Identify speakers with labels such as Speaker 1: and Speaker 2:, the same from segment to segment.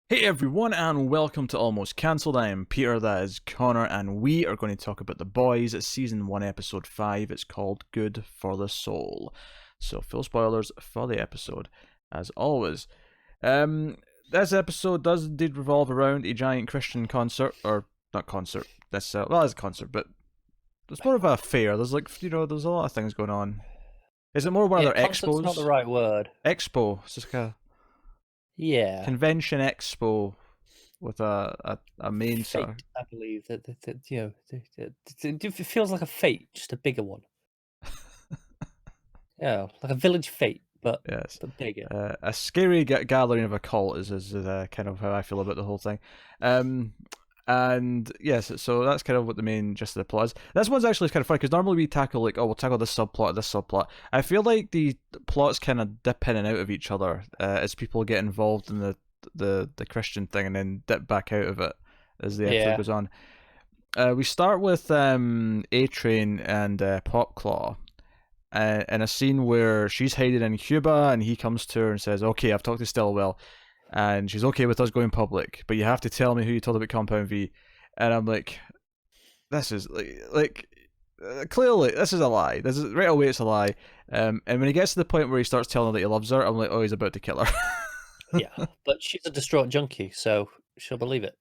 Speaker 1: Hey everyone, and welcome to Almost Cancelled. I am Peter, that is Connor, and we are going to talk about The Boys, Season 1, Episode 5. It's called Good for the Soul. So, full spoilers for the episode, as always. This episode does indeed revolve around a giant Christian concert, or not concert, necessarily, well, it's a concert, but it's more of a fair. There's there's a lot of things going on. Is it more one
Speaker 2: Yeah,
Speaker 1: of their
Speaker 2: concept's not the
Speaker 1: expos?
Speaker 2: right word.
Speaker 1: Expo. It's just like a
Speaker 2: Yeah,
Speaker 1: convention expo with a main sort of.
Speaker 2: fate. I believe it feels like a fate, just a bigger one. Yeah, like a village fate, but
Speaker 1: Yes.
Speaker 2: bigger.
Speaker 1: A scary gathering of a cult is kind of how I feel about the whole thing. Um, and yes, so that's kind of what the main gist of the plot is. This one's actually kind of funny because normally we tackle we'll tackle this subplot, this subplot. I feel like the plots kind of dip in and out of each other as people get involved in the Christian thing and then dip back out of it as the episode
Speaker 2: Yeah,
Speaker 1: goes on. We start with A Train and Popclaw in a scene where she's hiding in Cuba and he comes to her and says, "Okay, I've talked to Stillwell, and she's okay with us going public, but you have to tell me who you told about Compound V." And I'm like, "This is clearly this is a lie. This is right away. It's a lie." And when he gets to the point where he starts telling her that he loves her, I'm like, "Oh, he's about to kill her."
Speaker 2: yeah. But she's a distraught junkie, so she'll believe it.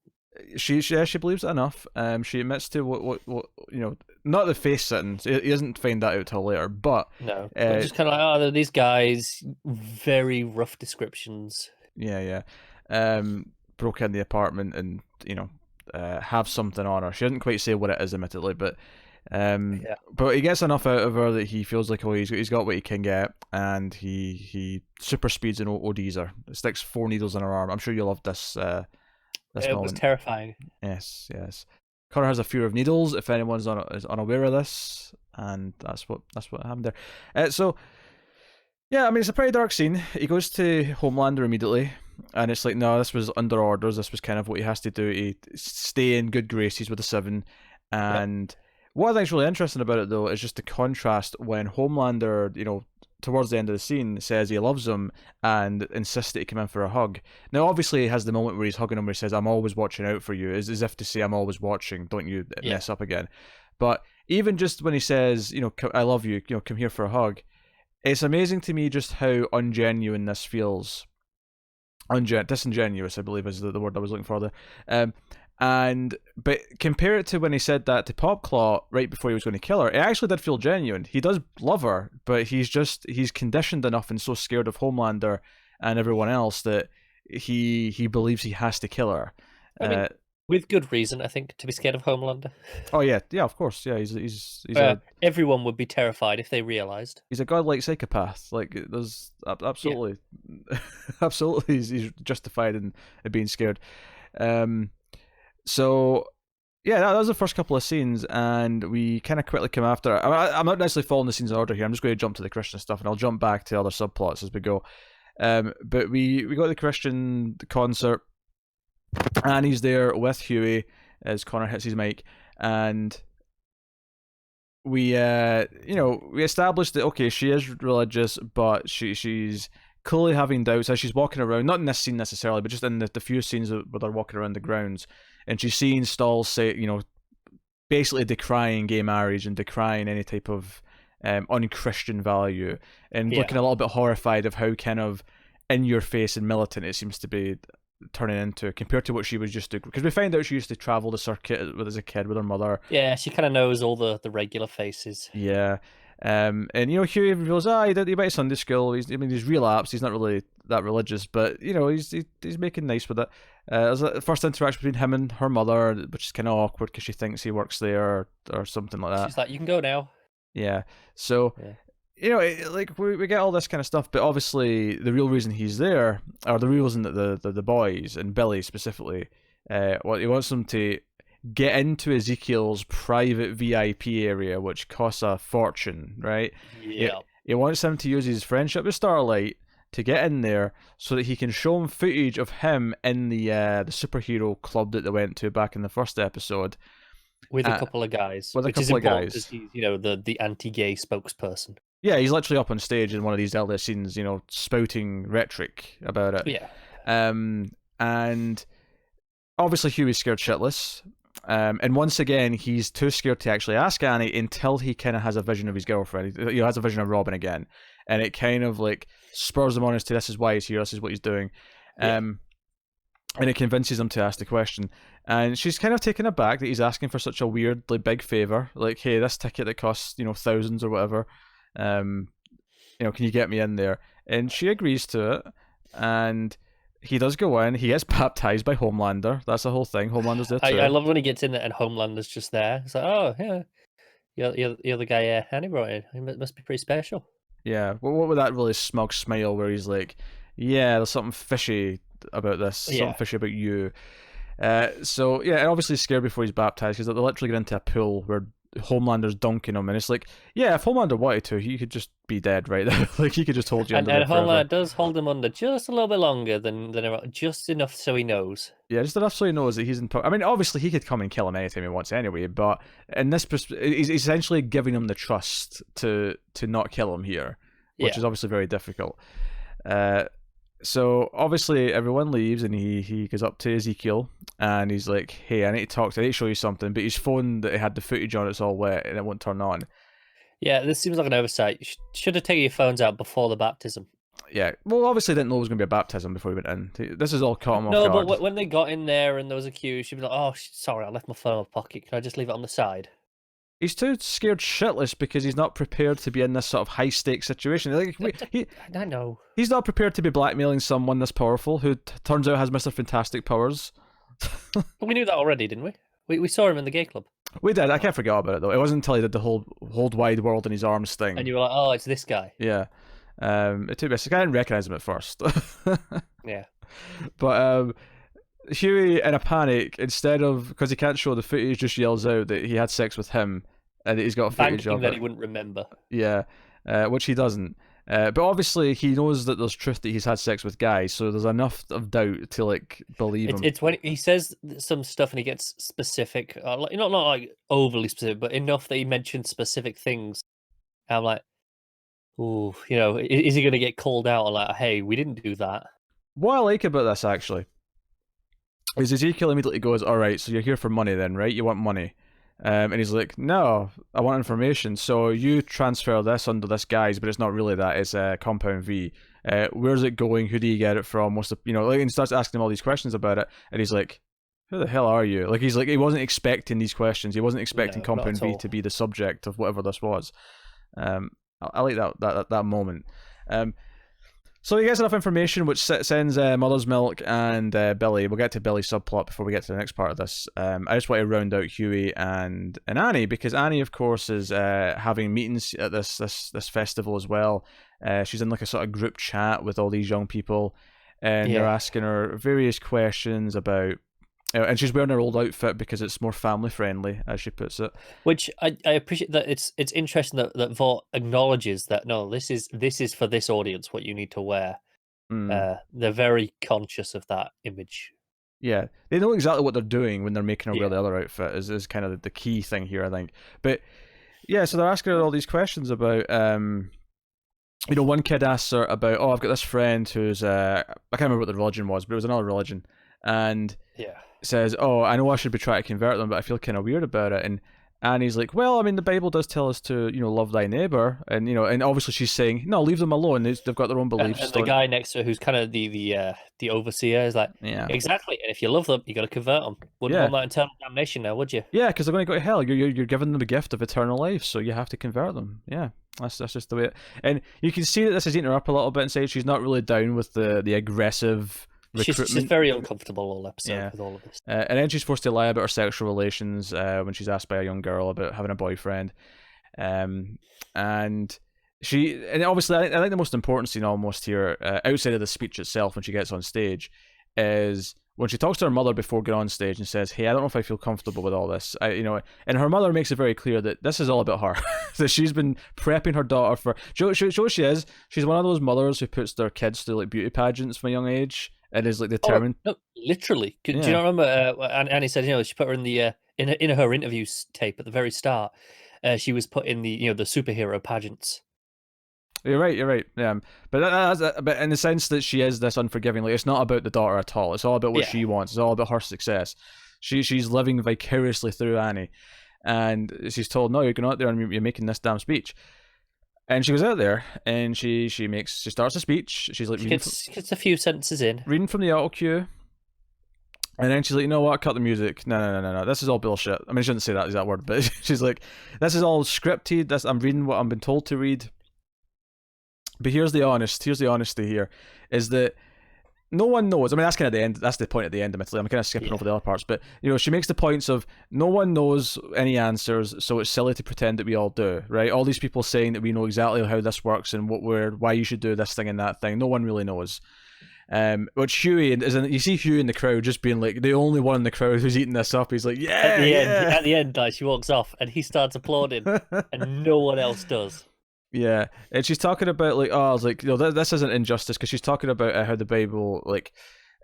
Speaker 1: She believes it enough. She admits to what not the face sitting. He doesn't find that out till later, but
Speaker 2: No, but just kind of like, oh, these guys, very rough descriptions.
Speaker 1: yeah. Broke in the apartment and have something on her. She didn't quite say what it is, admittedly,
Speaker 2: Yeah,
Speaker 1: but he gets enough out of her that he feels like he's got what he can get, and he super speeds and ODs her. Sticks 4 needles in her arm. I'm sure you loved this
Speaker 2: it was
Speaker 1: moment.
Speaker 2: terrifying.
Speaker 1: Yes. Connor has a fear of needles. If anyone's is unaware of this, and that's what happened there. So yeah, I mean, it's a pretty dark scene. He goes to Homelander immediately, and it's like, no, this was under orders. This was kind of what he has to do to stay in good graces with the Seven.
Speaker 2: Yep.
Speaker 1: And what I think's really interesting about it, though, is just the contrast when Homelander, towards the end of the scene, says he loves him and insists that he come in for a hug. Now, obviously, he has the moment where he's hugging him where he says, "I'm always watching out for you," as if to say, "I'm always watching. Don't you
Speaker 2: Yeah.
Speaker 1: mess up again." But even just when he says, "I love you," come here for a hug, it's amazing to me just how ungenuine this feels. Disingenuous, I believe, is the word I was looking for there. But compare it to when he said that to Popclaw right before he was going to kill her. It actually did feel genuine. He does love her, but he's conditioned enough and so scared of Homelander and everyone else that he believes he has to kill her.
Speaker 2: I mean, with good reason, I think, to be scared of Homelander.
Speaker 1: Oh yeah, of course, yeah.
Speaker 2: Everyone would be terrified if they realized.
Speaker 1: He's a godlike psychopath. Like there's absolutely, absolutely, he's justified in being scared. So yeah, that was the first couple of scenes, and we kind of quickly come after. I'm not necessarily following the scenes in order here. I'm just going to jump to the Christian stuff, and I'll jump back to other subplots as we go. But we got the Christian concert, and he's there with Huey as Connor hits his mic, and we we established that okay, she is religious, but she's clearly having doubts as she's walking around, not in this scene necessarily, but just in the few scenes where they're walking around the grounds, and she's seeing stalls say, basically decrying gay marriage and decrying any type of unchristian value, and looking a little bit horrified of how kind of in your face and militant it seems to be turning into compared to what she was just doing. Because we find out she used to travel the circuit as a kid with her mother.
Speaker 2: Yeah, she kind of knows all the regular faces.
Speaker 1: Yeah. And Huey reveals, he went to Sunday school. He's relapsed. He's not really that religious, but he's making nice with it. There's a first interaction between him and her mother, which is kind of awkward because she thinks he works there or something like that.
Speaker 2: She's like, "You can go now."
Speaker 1: Yeah. So we get all this kind of stuff, but obviously the real reason he's there, or the real reason that the boys and Billy specifically, he wants them to get into Ezekiel's private VIP area, which costs a fortune, right?
Speaker 2: Yeah.
Speaker 1: He wants him to use his friendship with Starlight to get in there so that he can show him footage of him in the superhero club that they went to back in the first episode.
Speaker 2: With a couple of guys.
Speaker 1: With a couple of guys.
Speaker 2: He's, the anti-gay spokesperson.
Speaker 1: Yeah, he's literally up on stage in one of these earlier scenes, spouting rhetoric about it.
Speaker 2: Yeah.
Speaker 1: and obviously Huey's scared shitless. And once again, he's too scared to actually ask Annie until he kind of has a vision of his girlfriend. He has a vision of Robin again, and it kind of like spurs him on as to this is why he's here, this is what he's doing. And it convinces him to ask the question. And she's kind of taken aback that he's asking for such a weirdly big favor, like, hey, this ticket that costs thousands or whatever, can you get me in there? And she agrees to it, and he does go in. He gets baptized by Homelander. That's the whole thing. Homelander's there too.
Speaker 2: I love when he gets in there and Homelander's just there. It's like, oh yeah, you're the guy Annie brought in. He must be pretty special.
Speaker 1: Yeah. Well, what with that really smug smile where he's like, yeah, there's something fishy about this. Something fishy about you. So yeah, and obviously he's scared before he's baptized because they literally get into a pool where Homelander's dunking him, and it's like, yeah, if Homelander wanted to, he could just be dead right there. Like he could just hold you under there forever.
Speaker 2: Homelander does hold him under just a little bit longer than just enough so he knows.
Speaker 1: Yeah, just enough so he knows that he's in. I mean, obviously he could come and kill him anytime he wants anyway, but in this, he's essentially giving him the trust to not kill him here, which is obviously very difficult. So obviously everyone leaves, and he goes up to Ezekiel, and he's like, hey, I need to show you something, but his phone that he had the footage on, it's all wet and it won't turn on.
Speaker 2: Yeah, this seems like an oversight. You should have taken your phones out before the baptism.
Speaker 1: Yeah, well, obviously didn't know it was going to be a baptism before he went in. This is all caught him off guard.
Speaker 2: No, but when they got in there and there was a queue, she'd be like, oh, sorry, I left my phone in my pocket. Can I just leave it on the side?
Speaker 1: He's too scared shitless because he's not prepared to be in this sort of high stakes situation. Like,
Speaker 2: I know.
Speaker 1: He's not prepared to be blackmailing someone this powerful who turns out has Mr. Fantastic powers.
Speaker 2: We knew that already, didn't we? We saw him in the gay club.
Speaker 1: We did. I can't forget about it though. It wasn't until he did the whole wide world in his arms thing.
Speaker 2: And you were like, oh, it's this guy.
Speaker 1: Yeah. It took me. I didn't recognize him at first.
Speaker 2: Yeah.
Speaker 1: But Huey, in a panic, instead of, because he can't show the footage, just yells out that he had sex with him and that he's got footage of it.
Speaker 2: That he wouldn't remember.
Speaker 1: Yeah, which he doesn't. But obviously he knows that there's truth that he's had sex with guys, so there's enough of doubt to like believe him.
Speaker 2: It's when he says some stuff and he gets specific, not like overly specific, but enough that he mentions specific things. And I'm like, ooh, is he going to get called out? Or like, hey, we didn't do that.
Speaker 1: What I like about this actually is Ezekiel immediately goes, all right, so you're here for money then, right? You want money. And he's like, no, I want information. So you transfer this under this guise, but it's not really that. It's a Compound V. Where's it going? Who do you get it from? What's the, and he starts asking him all these questions about it. And he's like, who the hell are you? Like, he's like, he wasn't expecting these questions. He wasn't expecting Compound V to be the subject of whatever this was. I like that moment. So he gets enough information, which sends Mother's Milk and Billy. We'll get to Billy's subplot before we get to the next part of this. I just want to round out Huey and Annie, because Annie, of course, is having meetings at this festival as well. She's in like a sort of group chat with all these young people, and they're asking her various questions about. And she's wearing her old outfit because it's more family friendly, as she puts it.
Speaker 2: Which I appreciate that it's interesting that Vought acknowledges that no, this is for this audience what you need to wear. They're very conscious of that image.
Speaker 1: Yeah, they know exactly what they're doing when they're making her wear the other outfit. Is kind of the key thing here, I think. But yeah, so they're asking her all these questions about. One kid asks her about, oh, I've got this friend who's I can't remember what the religion was, but it was another religion, and says, oh, I know I should be trying to convert them, but I feel kind of weird about it. And Annie's like, well, I mean, the Bible does tell us to, love thy neighbor, and and obviously she's saying, no, leave them alone. They've got their own beliefs.
Speaker 2: And the guy next to her, who's kind of the overseer, is like, exactly. And if you love them, you got to convert them. Wouldn't want that eternal damnation now, would you? Yeah,
Speaker 1: because they're going to go to hell. You're giving them the gift of eternal life, so you have to convert them. Yeah. That's just the way and you can see that this is eating her up a little bit, and say she's not really down with the aggressive recruitment.
Speaker 2: She's very uncomfortable all episode with all of this.
Speaker 1: And then she's forced to lie about her sexual relations when she's asked by a young girl about having a boyfriend. And obviously I think the most important scene almost here, outside of the speech itself when she gets on stage, is when she talks to her mother before getting on stage and says, hey, I don't know if I feel comfortable with all this. And her mother makes it very clear that this is all about her. That she's been prepping her daughter for... She is. She's one of those mothers who puts their kids through like beauty pageants from a young age and is like determined...
Speaker 2: Oh, no, literally. Do you not remember Annie said, she put her in the in her interview tape at the very start, she was put in the, the superhero pageants.
Speaker 1: You're right. You're right. But but in the sense that she is this unforgiving, like it's not about the daughter at all. It's all about what she wants. It's all about her success. She's living vicariously through Annie, and she's told, "No, you're going out there and you're making this damn speech." And she goes out there and she starts a speech. She's like,
Speaker 2: gets a few sentences in,
Speaker 1: reading from the auto cue. And then she's like, you know what? Cut the music. No. This is all bullshit. I mean, I shouldn't say that exact word, but she's like, this is all scripted. I'm reading what I've been told to read. But here's the honesty here, is that no one knows. I mean, that's kind of the end. That's the point at the end, admittedly. I'm kind of skipping over the other parts. But, she makes the points of no one knows any answers, so it's silly to pretend that we all do, right? All these people saying that we know exactly how this works and why you should do this thing and that thing. No one really knows. Which Huey you see Huey in the crowd just being like the only one in the crowd who's eating this up. He's like,
Speaker 2: at the end, like, she walks off and he starts applauding, and no one else does.
Speaker 1: Yeah, and she's talking about like, I was like, this isn't injustice, because she's talking about how the Bible, like,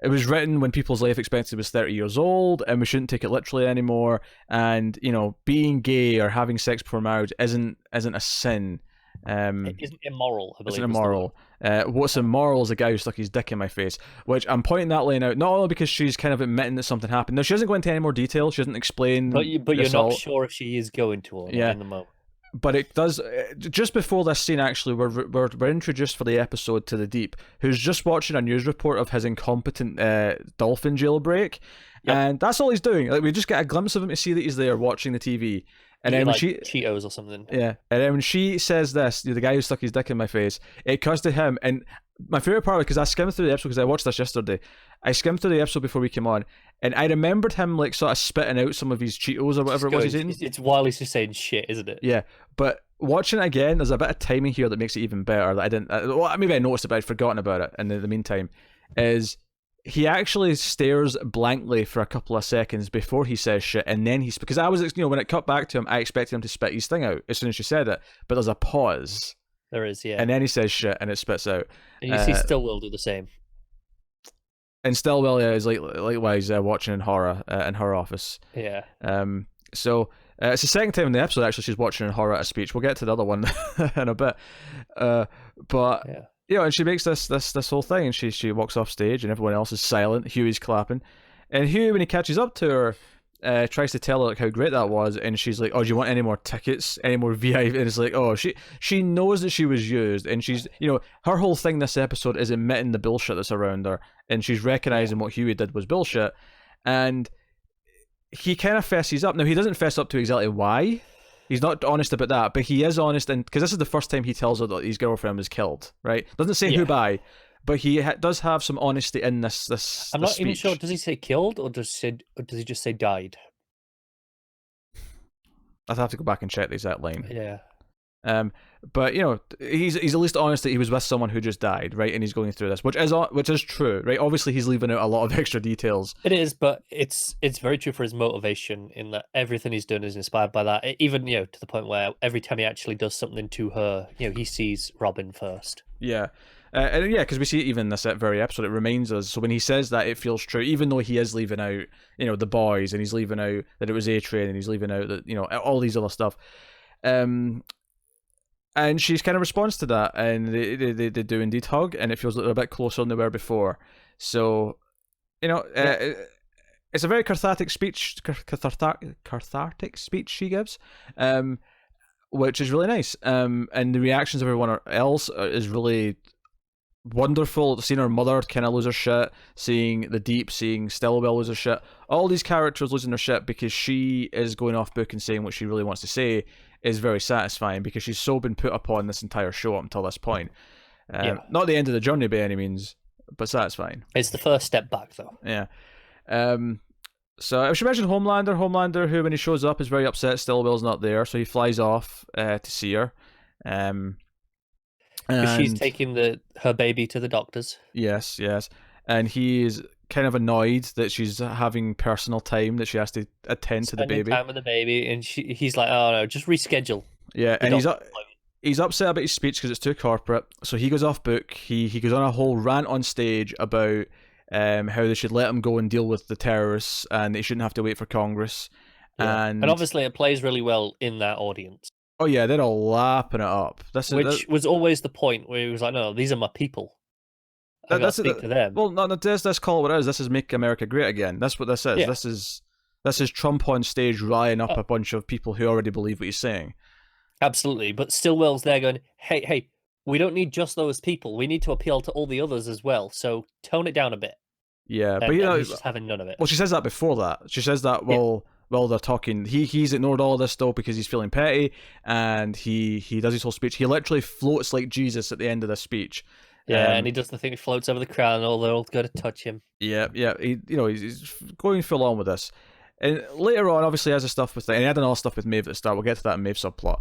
Speaker 1: it was written when people's life expectancy was 30 years old, and we shouldn't take it literally anymore. And being gay or having sex before marriage isn't a sin.
Speaker 2: It isn't immoral, I believe.
Speaker 1: It's immoral. What's immoral is a guy who stuck his dick in my face, which I'm pointing that line out not only because she's kind of admitting that something happened. No, she doesn't go into any more detail. She doesn't explain.
Speaker 2: But you're not sure if she is going to or not in the moment.
Speaker 1: But it does. Just before this scene, actually, we're introduced for the episode to the Deep, who's just watching a news report of his incompetent dolphin jailbreak, and that's all he's doing. Like, we just get a glimpse of him to see that he's there watching the TV. And then when
Speaker 2: Cheetos or something.
Speaker 1: Yeah. And then when she says this, the guy who stuck his dick in my face, it cuts to him. And my favorite part, because I skimmed through the episode, because I watched this yesterday. I skimmed through the episode before we came on, and I remembered him like sort of spitting out some of his Cheetos or whatever it was he's eating.
Speaker 2: It's while he's just saying shit, isn't it?
Speaker 1: Yeah. But watching it again, there's a bit of timing here that makes it even better. That I didn't. Well, maybe I noticed it, but I'd forgotten about it. And in the meantime, he actually stares blankly for a couple of seconds before he says shit, and then because I was, when it cut back to him, I expected him to spit his thing out as soon as she said it, but there's a pause.
Speaker 2: There is, yeah.
Speaker 1: And then he says shit, and it spits out.
Speaker 2: And you see Stillwell do the same.
Speaker 1: And Stillwell is likewise watching in horror in her office.
Speaker 2: Yeah.
Speaker 1: So it's the second time in the episode actually she's watching in horror at a speech. We'll get to the other one in a bit. But. Yeah. And she makes this whole thing, and she walks off stage, and everyone else is silent. Huey's clapping, and Huey, when he catches up to her, tries to tell her like how great that was, and she's like, "Oh, do you want any more tickets, any more VIP?" And it's like, oh, she knows that she was used, and she's her whole thing this episode is admitting the bullshit that's around her, and she's recognizing what Huey did was bullshit, and he kind of fesses up. Now he doesn't fess up to exactly why. He's not honest about that, but he is honest, and because this is the first time he tells her that his girlfriend was killed, right? Doesn't say who by, but he does have some honesty in this.
Speaker 2: I'm not
Speaker 1: speech.
Speaker 2: even sure. Does he say killed, or does he just say died?
Speaker 1: I'd have to go back and check the exact line.
Speaker 2: Yeah.
Speaker 1: But he's at least honest that he was with someone who just died, right? And he's going through this, which is true, right? Obviously, he's leaving out a lot of extra details.
Speaker 2: It is, but it's very true for his motivation in that everything he's done is inspired by that. Even to the point where every time he actually does something to her, he sees Robin first.
Speaker 1: Yeah. And because we see it even in this very episode, it reminds us. So when he says that, it feels true, even though he is leaving out, the boys, and he's leaving out that it was A-Train, and he's leaving out that all these other stuff. And she's kind of responds to that, and they do indeed hug, and it feels like they're a bit closer than they were before. So, it's a very cathartic speech she gives, which is really nice. And the reactions of everyone else is really wonderful. Seeing her mother kind of lose her shit, seeing the Deep, seeing Stillwell lose her shit. All these characters losing their shit because she is going off book and saying what she really wants to say is very satisfying, because she's so been put upon this entire show up until this point. Not the end of the journey by any means, but satisfying.
Speaker 2: It's the first step back, though.
Speaker 1: Yeah. So I should mention Homelander, who when he shows up is very upset Stillwell's not there, so he flies off to see her.
Speaker 2: She's taking her baby to the doctors.
Speaker 1: Yes. And he's kind of annoyed that she's having personal time, that she has to attend to the baby.
Speaker 2: Time with the baby, and he's like, "Oh no, just reschedule."
Speaker 1: Yeah, and he's upset about his speech because it's too corporate. So he goes off book. He goes on a whole rant on stage about how they should let him go and deal with the terrorists, and they shouldn't have to wait for Congress.
Speaker 2: Yeah. And obviously, it plays really well in that audience.
Speaker 1: Oh yeah, they're all lapping it up.
Speaker 2: Which was always the point where he was like, no, these are my people. I got to speak to them.
Speaker 1: Well, no, let's call it what it is. This is Make America Great Again. That's what this is.
Speaker 2: Yeah.
Speaker 1: This is Trump on stage riling up a bunch of people who already believe what he's saying.
Speaker 2: Absolutely, but Stillwell's there going, hey, we don't need just those people. We need to appeal to all the others as well. So tone it down a bit.
Speaker 1: Yeah,
Speaker 2: but he's just having none of it.
Speaker 1: Well, she says that before that. She says that while they're talking. He's ignored all of this though because he's feeling petty, and he does his whole speech. He literally floats like Jesus at the end of this speech.
Speaker 2: Yeah, and he does the thing. He floats over the crowd, and all they're all going to touch him. Yeah.
Speaker 1: He's going full on with this. And later on, obviously, has a stuff with, and he had another stuff with Maeve at the start. We'll get to that in Maeve subplot.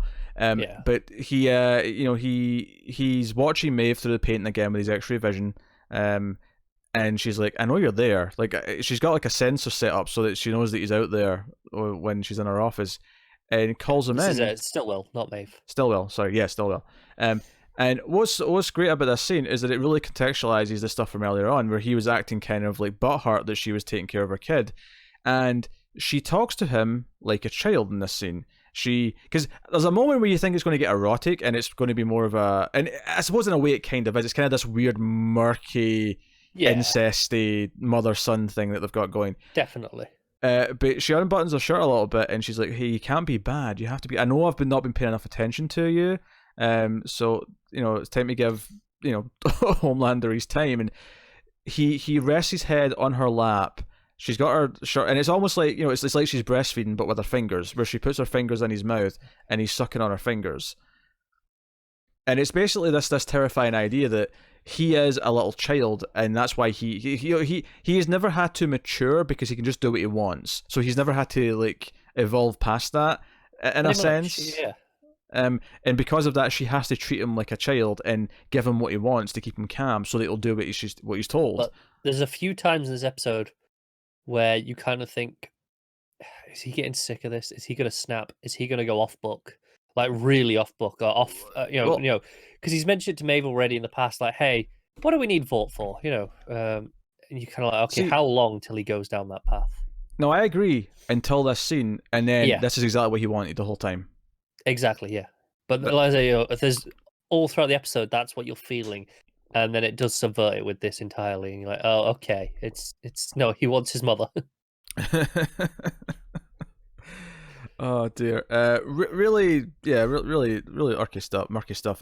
Speaker 1: But he's watching Maeve through the painting again with his X-ray vision. And she's like, I know you're there. Like, she's got like a sensor set up so that she knows that he's out there when she's in her office, and calls him in.
Speaker 2: This is Stillwell, not Maeve.
Speaker 1: Stillwell, sorry, yeah, Stillwell. And what's great about this scene is that it really contextualizes the stuff from earlier on, where he was acting kind of like butthurt that she was taking care of her kid, and she talks to him like a child in this scene. Because there's a moment where you think it's going to get erotic, and it's going to be more of a, and I suppose in a way it kind of is. It's kind of this weird murky, incesty mother-son thing that they've got going.
Speaker 2: Definitely.
Speaker 1: But she unbuttons her shirt a little bit, and she's like, "Hey, you can't be bad. You have to be. I know I've not been paying enough attention to you. So it's time to give Homelander his time." And he rests his head on her lap. She's got her shirt, and it's almost like it's like she's breastfeeding, but with her fingers, where she puts her fingers in his mouth, and he's sucking on her fingers. And it's basically this terrifying idea that he is a little child, and that's why he has never had to mature because he can just do what he wants. So he's never had to like evolve past that in a sense.
Speaker 2: Yeah.
Speaker 1: And because of that, she has to treat him like a child and give him what he wants to keep him calm, so that he'll do what he's told.
Speaker 2: But there's a few times in this episode where you kind of think, is he getting sick of this? Is he going to snap? Is he going to go off book? Like really off book or off, because he's mentioned to Maeve already in the past, like, hey, what do we need Vought for? And you kind of like, okay, how long till he goes down that path?
Speaker 1: No, I agree until this scene, and then this is exactly what he wanted the whole time.
Speaker 2: Exactly, yeah. But like I say, if there's all throughout the episode, that's what you're feeling, and then it does subvert it with this entirely, and you're like, oh, okay, it's no, he wants his mother.
Speaker 1: Oh dear. Really murky stuff.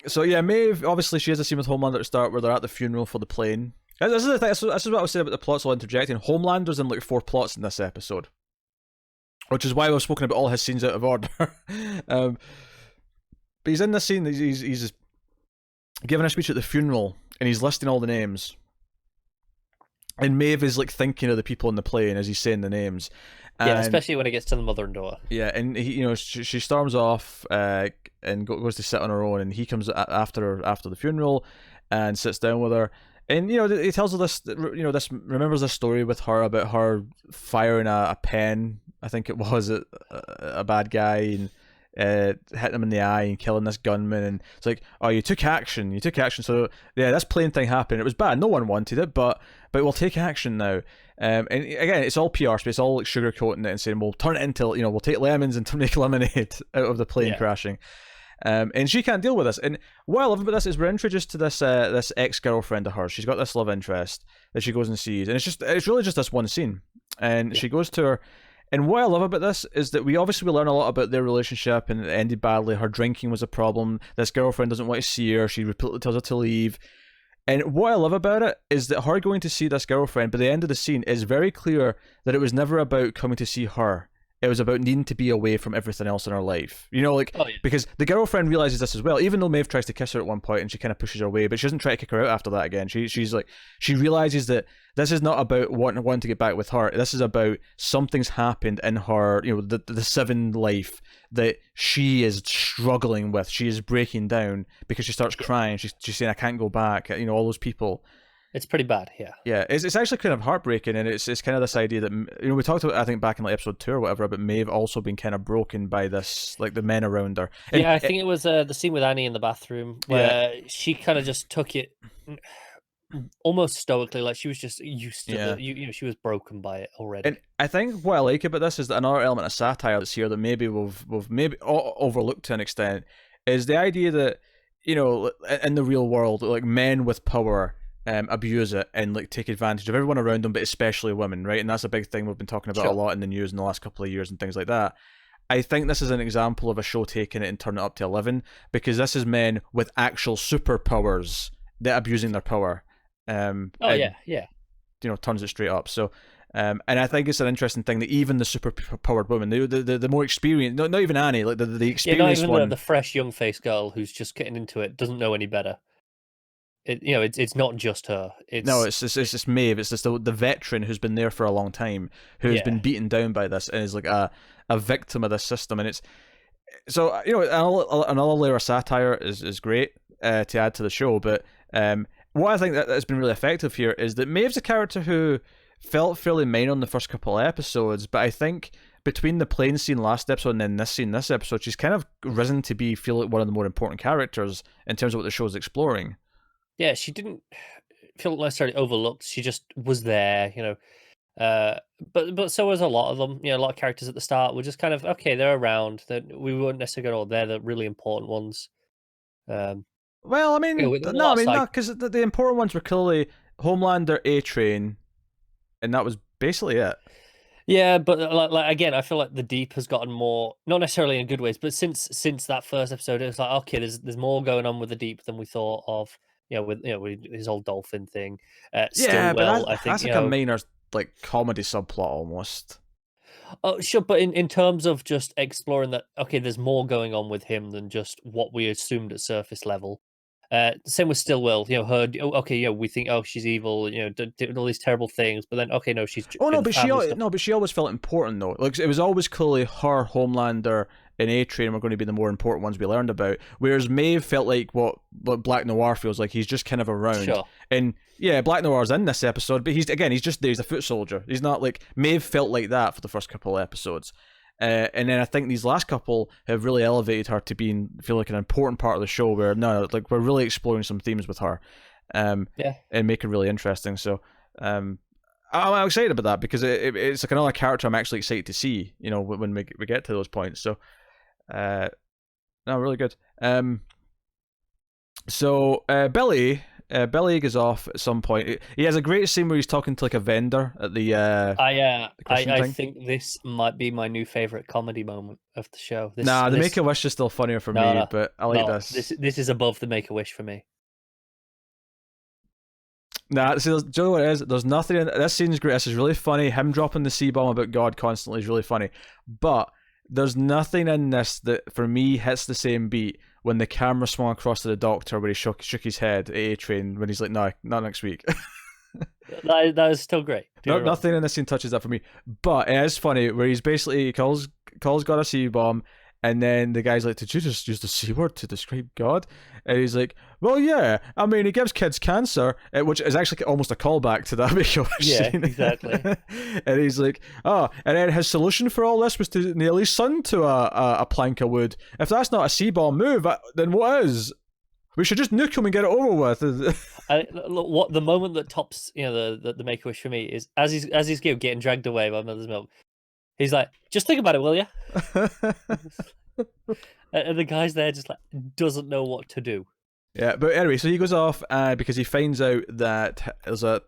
Speaker 1: So yeah, Maeve, obviously she has a scene with Homelander at the start where they're at the funeral for the plane. This is the thing. This is what I was saying about the plots. I'll interject. Homelander's in like 4 plots in this episode, which is why we've spoken about all his scenes out of order. But he's in this scene. He's giving a speech at the funeral, and he's listing all the names. And Maeve is like thinking of the people in the plane as he's saying the names.
Speaker 2: Yeah, especially when it gets to the mother and daughter.
Speaker 1: Yeah, and she storms off and goes to sit on her own, and he comes after the funeral and sits down with her, and he tells her this, remembers this story with her about her firing a pen, I think it was, at a bad guy, and hitting him in the eye and killing this gunman, and it's like, oh, you took action. So yeah, this plane thing happened. It was bad. No one wanted it, but we'll take action now. And again, it's all PR space. It's all like sugarcoating it and saying we'll turn it into, we'll take lemons and make lemonade out of the plane crashing. And she can't deal with this. And what I love about this is we're introduced to this ex-girlfriend of hers. She's got this love interest that she goes and sees, and it's really just this one scene. And she goes to her. And what I love about this is that we learn a lot about their relationship, and it ended badly. Her drinking was a problem. This girlfriend doesn't want to see her. She repeatedly tells her to leave. And what I love about it is that her going to see this girlfriend, by the end of the scene, is very clear that it was never about coming to see her. It was about needing to be away from everything else in her life. Because the girlfriend realizes this as well, even though Maeve tries to kiss her at one point and she kind of pushes her away, but she doesn't try to kick her out after that again. She's like, she realizes that this is not about wanting to get back with her. This is about something's happened in her, the Seven life that she is struggling with. She is breaking down because she starts crying. She's saying, I can't go back. All those people. It's
Speaker 2: pretty bad, yeah.
Speaker 1: Yeah, it's actually kind of heartbreaking, and it's kind of this idea that, we talked about, I think back in like episode 2 or whatever, about Maeve also being kind of broken by this, like the men around her. And,
Speaker 2: I think it was the scene with Annie in the bathroom where she kind of just took it. almost stoically, like she was just used to
Speaker 1: Yeah.
Speaker 2: she was broken by it
Speaker 1: And
Speaker 2: already.
Speaker 1: I think what I like about this is that another element of satire that's here that maybe we've maybe overlooked to an extent is the idea that, in the real world, like, men with power abuse it and like take advantage of everyone around them, but especially women, right? And that's a big thing we've been talking about a
Speaker 2: Sure.
Speaker 1: lot in the news in the last couple of years and things like that. I think this is an example of a show taking it and turning it up to 11, because this is men with actual superpowers that abusing their power,
Speaker 2: Oh
Speaker 1: and
Speaker 2: yeah, yeah.
Speaker 1: turns it straight up. So, and I think it's an interesting thing that even the super powered woman, the more experienced, not even Annie, like the
Speaker 2: Yeah, not
Speaker 1: experienced
Speaker 2: even
Speaker 1: one.
Speaker 2: the fresh young face girl who's just getting into it doesn't know any better. It's not just her.
Speaker 1: No,
Speaker 2: It's
Speaker 1: it's just Maeve. It's just the veteran who's been there for a long time, who's
Speaker 2: yeah,
Speaker 1: been beaten down by this and is like a victim of this system. And it's so, another layer of satire is great to add to the show. But what I think that's been really effective here is that Maeve's a character who felt fairly minor in the first couple of episodes, but I think between the plane scene last episode and then this scene, this episode, she's kind of risen to feel like one of the more important characters in terms of what the show's exploring.
Speaker 2: yeah. She didn't feel necessarily overlooked. She just was there, Uh, but so was a lot of them. A lot of characters at the start were just kind of okay. They're around. That we weren't necessarily going, oh, they're the really important ones. Um,
Speaker 1: Well, I mean,
Speaker 2: with a
Speaker 1: no,
Speaker 2: lot
Speaker 1: I
Speaker 2: of
Speaker 1: mean,
Speaker 2: side.
Speaker 1: no, because the important ones were clearly Homelander, A Train, and that was basically it.
Speaker 2: Yeah, but like again, I feel like the deep has gotten more, not necessarily in good ways, but since that first episode, it was like okay, there's more going on with the deep than we thought of. With his whole dolphin thing.
Speaker 1: Yeah, but
Speaker 2: Stillwell, I think
Speaker 1: that's like a minor like comedy subplot almost.
Speaker 2: Oh, sure, but in terms of just exploring that, okay, there's more going on with him than just what we assumed at surface level. Same with Stillwell, her. Okay, we think, oh, she's evil, doing all these terrible things, but then, okay, no, she's
Speaker 1: Oh no,
Speaker 2: doing
Speaker 1: but
Speaker 2: family stuff.
Speaker 1: she always felt important though. Like, it was always clearly her, Homelander, and A Train were going to be the more important ones we learned about. Whereas Maeve felt like what Black Noir feels like. He's just kind of around.
Speaker 2: Sure.
Speaker 1: And yeah, Black Noir's in this episode, but he's just there. He's a foot soldier. He's not like Maeve felt like that for the first couple of episodes. And then I think these last couple have really elevated her to feel like an important part of the show. Where no, like, we're really exploring some themes with her,
Speaker 2: Yeah.
Speaker 1: and make it really interesting. So, I'm excited about that because it's like another character I'm actually excited to see. When we get to those points. So, no, really good. So Billy goes off at some point. He has a great scene where he's talking to like a vendor at the
Speaker 2: I
Speaker 1: thing.
Speaker 2: think this might be my new favorite comedy moment of the show.
Speaker 1: The Make a Wish is still funnier for me, but I like this.
Speaker 2: This is above the Make a Wish for me.
Speaker 1: Nah, see, do you know what it is? There's nothing in this scene's great. This is really funny. Him dropping the C-bomb about God constantly is really funny. But there's nothing in this that, for me, hits the same beat when the camera swung across to the doctor where he shook his head at A-Train when he's like, no, not next week.
Speaker 2: That is still great.
Speaker 1: Nothing in this scene touches that for me. But it is funny where he calls God a C-bomb, and then the guy's like, did you just use the C word to describe God? And he's like, well, yeah. I mean, he gives kids cancer, which is actually almost a callback to that Make-A-Wish
Speaker 2: Yeah,
Speaker 1: scene.
Speaker 2: exactly.
Speaker 1: And he's like, oh, and then his solution for all this was to nail his son to a plank of wood. If that's not a C-bomb move, then what is? We should just nuke him and get it over with.
Speaker 2: Look, what the moment that tops, the Make-A-Wish for me is as he's getting dragged away by Mother's Milk. He's like, just think about it, will you? And the guy's there just like doesn't know what to do.
Speaker 1: Yeah, but anyway, so he goes off because he finds out that there's a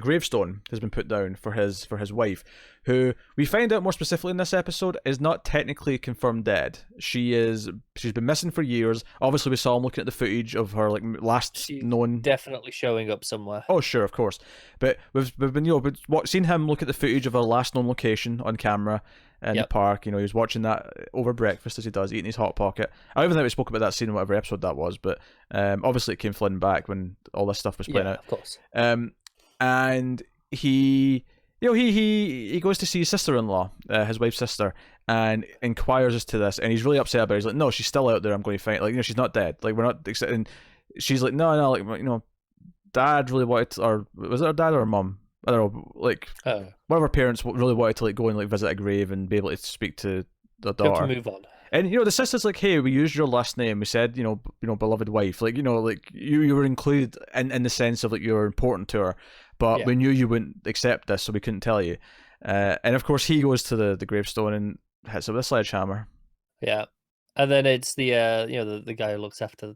Speaker 1: gravestone has been put down for his wife, who we find out more specifically in this episode is not technically confirmed dead. She's been missing for years. Obviously, we saw him looking at the footage of her last known.
Speaker 2: Definitely showing up somewhere.
Speaker 1: Oh, sure, of course. But we've been seen him look at the footage of her last known location on camera in the park. He was watching that over breakfast as he does, eating his Hot Pocket. I don't think we spoke about that scene in whatever episode that was, but obviously it came flooding back when all this stuff was playing out.
Speaker 2: Of course.
Speaker 1: And he goes to see his sister-in-law, his wife's sister, and inquires as to this, and he's really upset about it. He's like, no, she's still out there. I'm going to find, she's not dead. Like, we're not. And she's like, no, like, Dad really wanted to, or was it her dad or her mum? I don't know, like, one of her parents really wanted to go and visit a grave and be able to speak to their daughter.
Speaker 2: To move on.
Speaker 1: And the sister's like, "Hey, we used your last name. We said, beloved wife. Like, like you were included in the sense of like you were important to her, but
Speaker 2: Yeah.
Speaker 1: we knew you wouldn't accept this, so we couldn't tell you." And of course, he goes to the gravestone and hits it with a sledgehammer.
Speaker 2: Yeah. And then it's the the guy who looks after.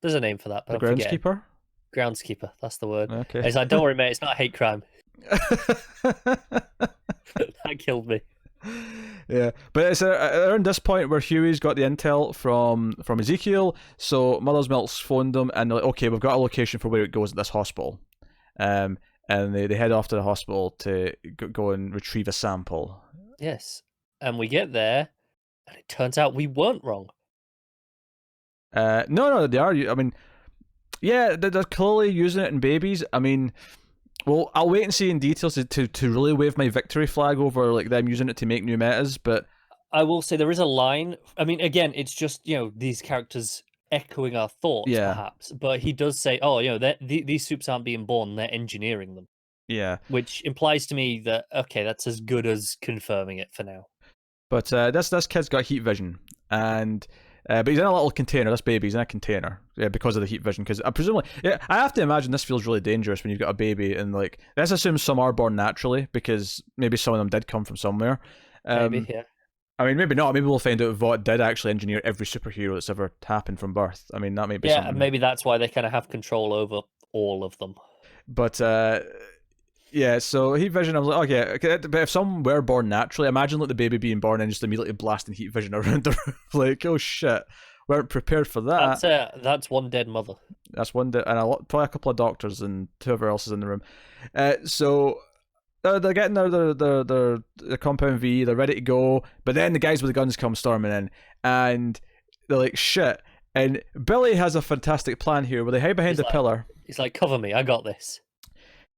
Speaker 2: There's a name for that, but
Speaker 1: The
Speaker 2: I'm forgetting.
Speaker 1: groundskeeper.
Speaker 2: Groundskeeper. That's the word.
Speaker 1: Okay.
Speaker 2: It's like, don't worry, mate. It's not a hate crime. That killed me.
Speaker 1: Yeah, but it's around this point where Huey's got the intel from Ezekiel. So Mother's Milk's phoned them, and they're like, "Okay, we've got a location for where it goes at this hospital." And they head off to the hospital to go and retrieve a sample.
Speaker 2: Yes, and we get there, and it turns out we weren't wrong.
Speaker 1: No, they are. I mean, yeah, they're clearly using it in babies. I mean, well, I'll wait and see in details to really wave my victory flag over like them using it to make new metas, but
Speaker 2: I will say there is a line. I mean, again, it's just these characters echoing our thoughts,
Speaker 1: yeah,
Speaker 2: perhaps. But he does say, "Oh, these soups aren't being born; they're engineering them."
Speaker 1: yeah.
Speaker 2: Which implies to me that okay, that's as good as confirming it for now.
Speaker 1: But this kid's got heat vision, and but he's in a little container. This baby's in a container because of the heat vision. Because presumably, I have to imagine this feels really dangerous when you've got a baby, and like let's assume some are born naturally because maybe some of them did come from somewhere.
Speaker 2: Maybe, yeah.
Speaker 1: I mean, maybe not. Maybe we'll find out Vought did actually engineer every superhero that's ever happened from birth. I mean, that may be
Speaker 2: Yeah,
Speaker 1: something.
Speaker 2: maybe that's why they kind of have control over all of them.
Speaker 1: But yeah, so heat vision, I was like, okay, but if some were born naturally, imagine like the baby being born and just immediately blasting heat vision around the room. Like, oh shit, weren't prepared for that.
Speaker 2: That's one dead mother.
Speaker 1: That's one, and probably a couple of doctors and whoever else is in the room. So they're getting their compound V, they're ready to go, but then the guys with the guns come storming in, and they're like, shit. And Billy has a fantastic plan here where they hide behind the pillar.
Speaker 2: He's like, cover me, I got this.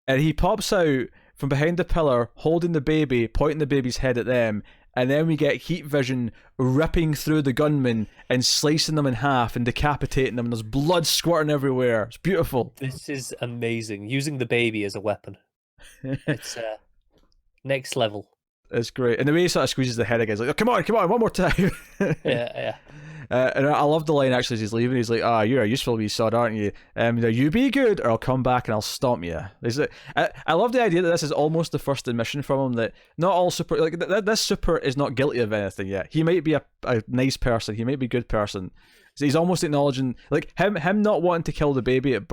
Speaker 1: And he pops out from behind the pillar, holding the baby, pointing the baby's head at them, and then we get heat vision ripping through the gunmen and slicing them in half and decapitating them, and there's blood squirting everywhere. It's beautiful.
Speaker 2: This is amazing. Using the baby as a weapon. It's next level.
Speaker 1: It's great. And the way he sort of squeezes the head again, he's like, oh, come on, one more time.
Speaker 2: Yeah.
Speaker 1: And I love the line actually as he's leaving. He's like, you're a useful wee sod, aren't you? You be good or I'll come back and I'll stomp you. I love the idea that this is almost the first admission from him that not all super, like this super is not guilty of anything yet. He might be a nice person. He might be a good person. So he's almost acknowledging, like him not wanting to kill the baby at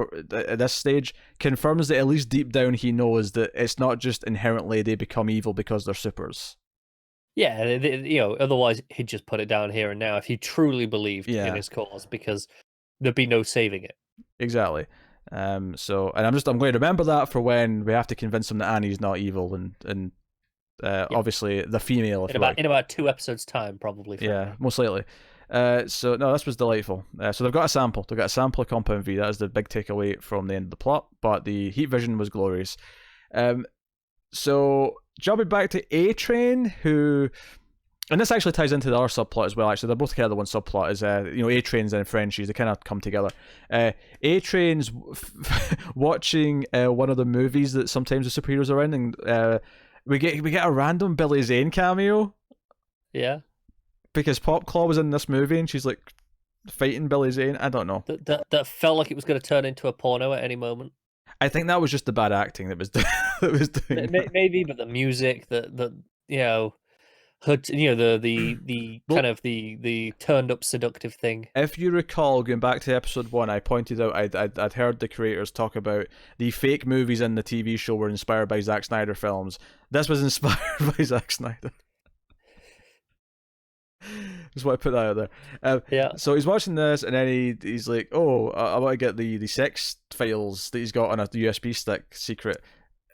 Speaker 1: this stage confirms that at least deep down he knows that it's not just inherently they become evil because they're supers.
Speaker 2: Yeah, otherwise he'd just put it down here and now if he truly believed in his cause, because there'd be no saving it.
Speaker 1: Exactly. So, and I'm going to remember that for when we have to convince him that Annie's not evil, and obviously the female.
Speaker 2: In about 2 episodes' time, probably.
Speaker 1: Yeah, most likely. So no, this was delightful. So they've got a sample. They've got a sample of Compound V. That is the big takeaway from the end of the plot. But the heat vision was glorious. So jumping back to A-Train, who, and this actually ties into the other subplot as well. Actually, they're both together. One subplot is A-Train's and Frenchie's. They kind of come together. A-Train's watching one of the movies that sometimes the superheroes are in, and we get a random Billy Zane cameo.
Speaker 2: Yeah.
Speaker 1: Because Popclaw was in this movie and she's like fighting Billy Zane. I don't know.
Speaker 2: That felt like it was going to turn into a porno at any moment.
Speaker 1: I think that was just the bad acting that was doing.
Speaker 2: Maybe, but the music, the kind of the turned up seductive thing.
Speaker 1: If you recall, going back to episode 1, I pointed out I'd heard the creators talk about the fake movies in the TV show were inspired by Zack Snyder films. This was inspired by Zack Snyder. Just want to put that out there.
Speaker 2: Yeah.
Speaker 1: So he's watching this, and then he's like, "Oh, I want to get the sex files that he's got on a USB stick secret,"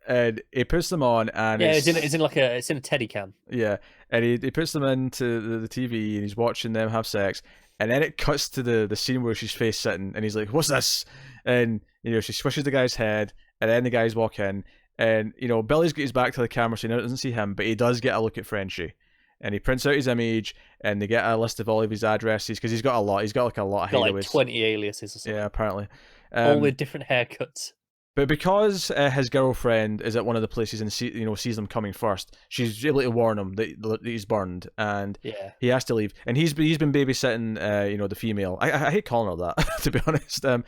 Speaker 1: and he puts them on, and
Speaker 2: it's in a Teddy cam.
Speaker 1: Yeah, and he puts them into the TV, and he's watching them have sex, and then it cuts to the scene where she's face sitting, and he's like, "What's this?" And she swishes the guy's head, and then the guys walk in, and Billy's got his back to the camera, so he doesn't see him, but he does get a look at Frenchie. And he prints out his image, and they get a list of all of his addresses because he's got a lot. He's got like a lot of hideaways.
Speaker 2: Like 20 aliases or something.
Speaker 1: Yeah, apparently.
Speaker 2: All with different haircuts.
Speaker 1: But because his girlfriend is at one of the places and sees them coming first, she's able to warn him that he's burned, and
Speaker 2: Yeah.
Speaker 1: he has to leave. And he's been babysitting the female. I hate calling her that to be honest.
Speaker 2: But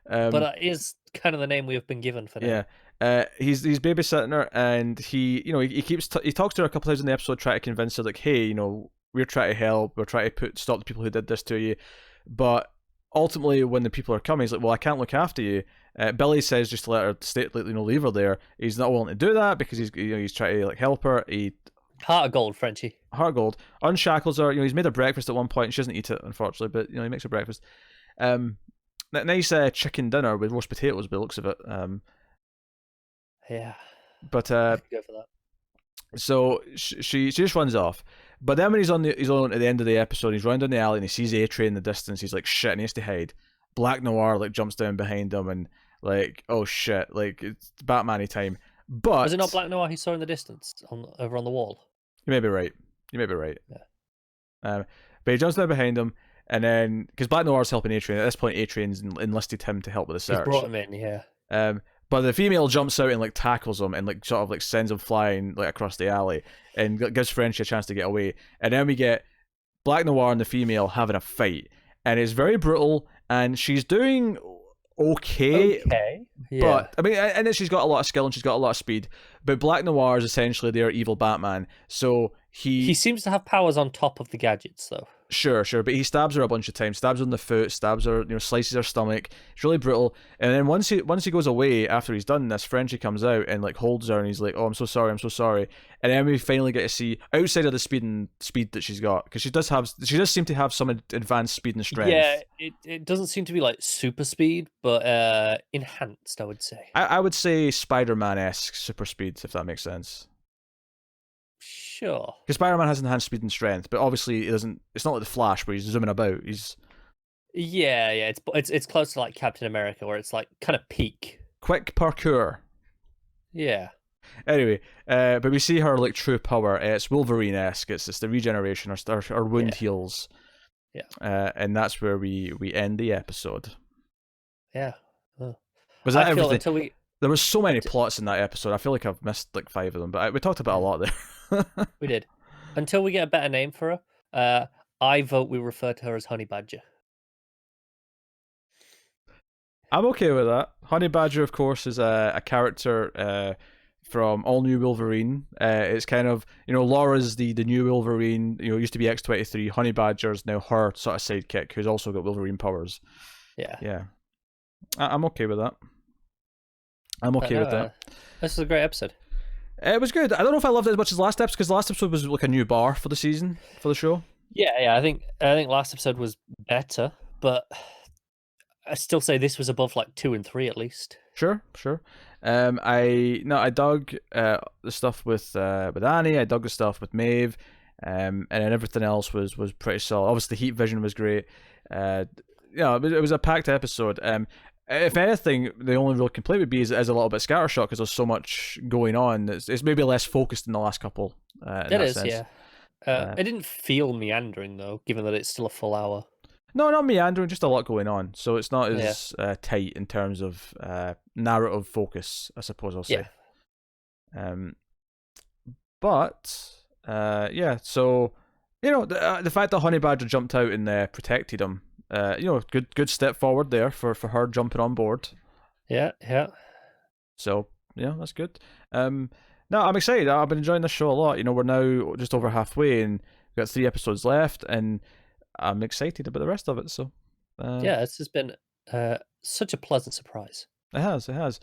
Speaker 2: that is kind of the name we have been given for now.
Speaker 1: Yeah. He's babysitting her, and he talks to her a couple times in the episode, trying to convince her like, hey, we're trying to help, we're trying to stop the people who did this to you, but ultimately when the people are coming, he's like, well, I can't look after you. Billy says just to let her leave her there. He's not willing to do that because he's trying to like help her.
Speaker 2: Heart of gold, Frenchie.
Speaker 1: Heart of gold. Unshackles her. He's made her breakfast at one point, and she doesn't eat it, unfortunately, but he makes her breakfast. Nice chicken dinner with roast potatoes by the looks of it.
Speaker 2: Yeah.
Speaker 1: But
Speaker 2: I could go for that.
Speaker 1: so she just runs off. But then when he's on at the end of the episode, he's running down the alley and he sees A-Train in the distance. He's like, shit, and he has to hide. Black Noir like jumps down behind him and like, oh shit, like it's Batman-y time. But
Speaker 2: was it not Black Noir he saw in the distance over on the wall?
Speaker 1: You may be right.
Speaker 2: Yeah.
Speaker 1: But he jumps down behind him, and then because Black Noir's helping A-Train at this point, A-Train's enlisted him to help with the search.
Speaker 2: He's brought him in, yeah.
Speaker 1: But the female jumps out and like tackles him and like sort of like sends him flying like across the alley and gives Frenchie a chance to get away. And then we get Black Noir and the female having a fight, and it's very brutal. And she's doing okay.
Speaker 2: Yeah.
Speaker 1: But I mean, and then she's got a lot of skill and she's got a lot of speed. But Black Noir is essentially their evil Batman. So he
Speaker 2: seems to have powers on top of the gadgets, though.
Speaker 1: Sure, but he stabs her a bunch of times. Stabs her in the foot, stabs her, slices her stomach. It's really brutal. And then once he goes away after he's done this, Frenchie comes out and like holds her and he's like, "Oh, I'm so sorry." And then we finally get to see outside of the speed that she's got, because she does seem to have some advanced speed and strength.
Speaker 2: Yeah, it doesn't seem to be like super speed, but enhanced, I would say.
Speaker 1: I would say Spider-Man-esque super speed, if that makes sense.
Speaker 2: Sure.
Speaker 1: Because Spider-Man has enhanced speed and strength, but obviously it doesn't. It's not like the Flash where he's zooming about.
Speaker 2: Yeah. It's close to like Captain America, where it's like kind of peak.
Speaker 1: Quick parkour.
Speaker 2: Yeah.
Speaker 1: Anyway, but we see her like true power. It's Wolverine-esque. It's the regeneration. Our wound heals.
Speaker 2: Yeah.
Speaker 1: And that's where we end the episode.
Speaker 2: Yeah. Oh.
Speaker 1: Was that everything? There was so many plots in that episode. I feel like I've missed like 5 of them, but we talked about a lot there.
Speaker 2: We did. Until we get a better name for her, I vote we refer to her as Honey Badger.
Speaker 1: I'm okay with that. Honey Badger, of course, is a character from All New Wolverine. It's kind of, Laura's the new Wolverine. Used to be X-23. Honey Badger's now her sort of sidekick, who's also got Wolverine powers. Yeah. I'm okay with that. With that.
Speaker 2: This is a great episode.
Speaker 1: It was good. I don't know if I loved it as much as last episode, because the last episode was like a new bar for the season, for the show.
Speaker 2: Yeah. I think last episode was better, but I still say this was above like 2 and 3 at least.
Speaker 1: Sure. I dug the stuff with Annie. I dug the stuff with Maeve, and then everything else was pretty solid. Obviously, the heat vision was great. It was a packed episode. If anything, the only real complaint would be is a little bit scattershot, because there's so much going on. It's maybe less focused in the last couple.
Speaker 2: It is, yeah. It didn't feel meandering, though, given that it's still a full hour.
Speaker 1: No, not meandering, just a lot going on. So it's not as tight in terms of narrative focus, I suppose I'll say.
Speaker 2: Yeah.
Speaker 1: So, the fact that Honey Badger jumped out and protected him, good step forward there for her jumping on board.
Speaker 2: Yeah.
Speaker 1: So, that's good. No, I'm excited. I've been enjoying this show a lot. We're now just over halfway and we've got 3 episodes left, and I'm excited about the rest of it. So,
Speaker 2: this has been such a pleasant surprise.
Speaker 1: It has.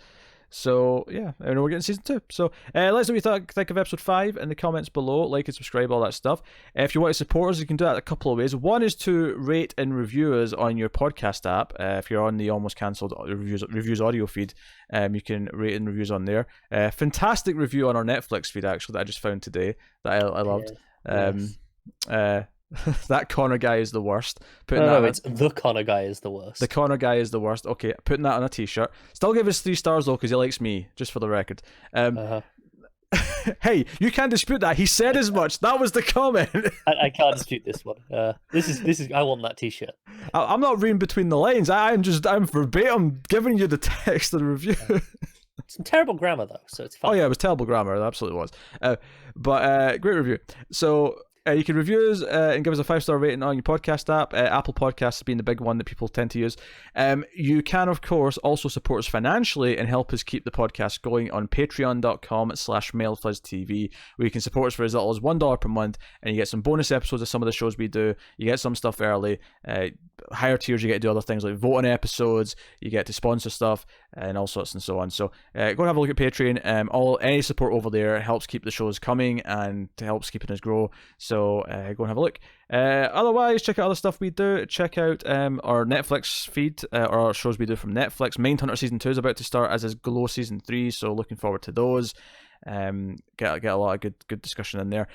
Speaker 1: So, yeah, we're getting season 2. So, let us know what you think of episode 5 in the comments below. Like and subscribe, all that stuff. If you want to support us, you can do that a couple of ways. One is to rate and review us on your podcast app. If you're on the almost cancelled reviews audio feed, you can rate and reviews on there. Fantastic review on our Netflix feed, actually, that I just found today that I loved.
Speaker 2: Yes.
Speaker 1: That Connor guy is the worst.
Speaker 2: It's the Connor guy is the worst.
Speaker 1: The Connor guy is the worst. Okay, putting that on a t-shirt. Still give us 3 stars though, because he likes me, just for the record. Hey, you can't dispute that. He said as much. That was the comment.
Speaker 2: I can't dispute this one. This is. I want that T-shirt.
Speaker 1: I'm not reading between the lines. I'm verbatim giving you the text of the review.
Speaker 2: Some terrible grammar though, so it's fine.
Speaker 1: Oh yeah, it was terrible grammar. It absolutely was. But great review. So you can review us and give us a 5-star rating on your podcast app. Apple Podcasts being the big one that people tend to use. You can, of course, also support us financially and help us keep the podcast going on patreon.com/MailFuzzTV, where you can support us for as little as $1 per month, and you get some bonus episodes of some of the shows we do. You get some stuff early. Higher tiers, you get to do other things like vote on episodes. You get to sponsor stuff and all sorts and so on. So go and have a look at Patreon. Any support over there helps keep the shows coming and helps keeping us grow. So go and have a look. Otherwise, check out other stuff we do. Check out our Netflix feed or our shows we do from Netflix. Mindhunter Season 2 is about to start, as is Glow Season 3, so looking forward to those. Get a lot of good discussion in there.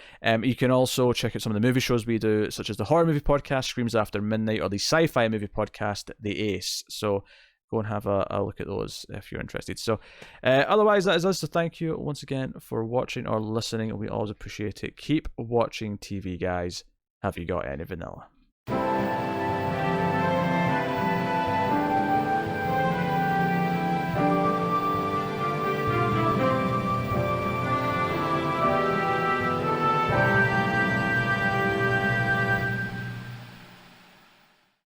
Speaker 1: You can also check out some of the movie shows we do, such as the horror movie podcast, Screams After Midnight, or the sci-fi movie podcast, The Ace. So go and have a look at those if you're interested. So otherwise, that is us. So thank you once again for watching or listening. We always appreciate it. Keep watching TV, guys. Have you got any vanilla?